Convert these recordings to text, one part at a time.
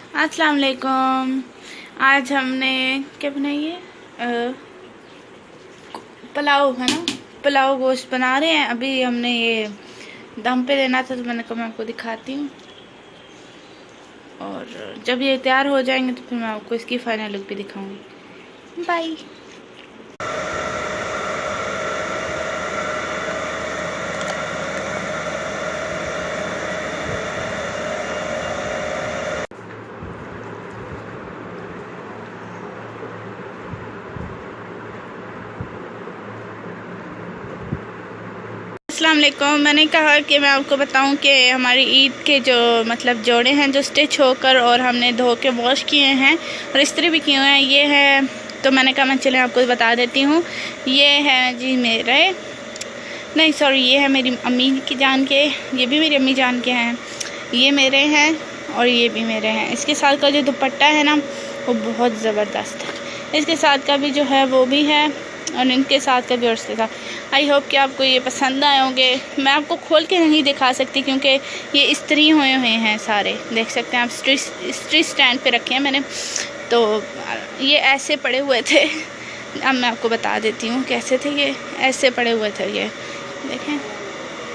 अस्सलाम वालेकुम। आज हमने क्या बनाई है? पुलाव है ना, पुलाव गोश्त बना रहे हैं। अभी हमने ये दम पे लेना था तो मैंने कहा मैं आपको दिखाती हूँ, और जब ये तैयार हो जाएंगे तो फिर मैं आपको इसकी फाइनल लुक भी दिखाऊंगी। बाय। अस्सलाम वालेकुम। मैंने कहा कि मैं आपको बताऊं कि हमारी ईद के जो जोड़े हैं जो स्टिच होकर और हमने धो के वॉश किए हैं और इस्त्री भी किए हुए हैं, ये है। तो मैंने कहा मैं चले आपको बता देती हूँ। ये है जी मेरे, नहीं सॉरी, ये है मेरी अम्मी की जान के, ये भी मेरी अम्मी जान के हैं, ये मेरे हैं और ये भी मेरे हैं। इसके साथ का जो दुपट्टा है ना वो बहुत ज़बरदस्त है। इसके साथ का भी जो है वो भी है और इनके साथ का भी और इसके साथ। आई होप कि आपको ये पसंद आए होंगे। मैं आपको खोल के नहीं दिखा सकती क्योंकि ये इस्त्री हुए हैं सारे, देख सकते हैं आप। इस्त्री स्टैंड पे रखे हैं मैंने, तो ये ऐसे पड़े हुए थे। अब मैं आपको बता देती हूँ कैसे थे। ये ऐसे पड़े हुए थे, ये देखें।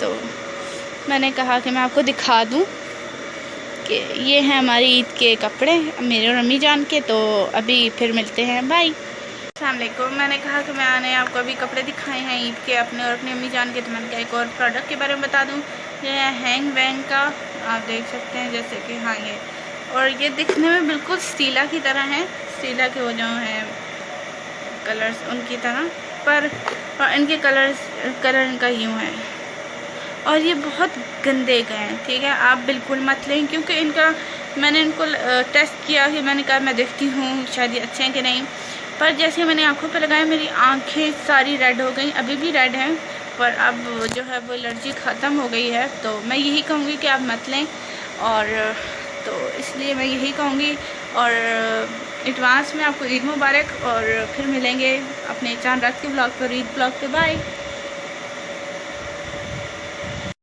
तो मैंने कहा कि मैं आपको दिखा दूँ कि ये हैं हमारी ईद के कपड़े मेरे और अम्मी जान के। तो अभी फिर मिलते हैं, बाय। अस्सलाम वालेकुम। मैंने कहा कि मैंने आपको अभी कपड़े दिखाए हैं ईद के अपने और अपनी अम्मी जान के, तो मैंने कहा एक और प्रोडक्ट के बारे में बता दूं। ये है हैंग वैंग का, आप देख सकते हैं जैसे कि हाँ ये, और ये दिखने में बिल्कुल स्टीला की तरह है। स्टीला के वो जो हैं कलर्स उनकी तरह, पर और इनके कलर इनका यूँ है और ये बहुत गंदे गए हैं। ठीक है, आप बिल्कुल मत लें क्योंकि इनका मैंने इनको टेस्ट किया कि मैंने कहा मैं देखती हूँ शायद ये अच्छे हैं कि नहीं, पर जैसे मैंने आंखों पे लगाया मेरी आंखें सारी रेड हो गई। अभी भी रेड हैं पर अब जो है वो एलर्जी ख़त्म हो गई है। तो मैं यही कहूँगी कि आप मत लें, और तो इसलिए मैं यही कहूँगी। और एडवांस में आपको ईद मुबारक, और फिर मिलेंगे अपने चांद रात के ब्लॉग पर, ईद ब्लॉग पे। बाय।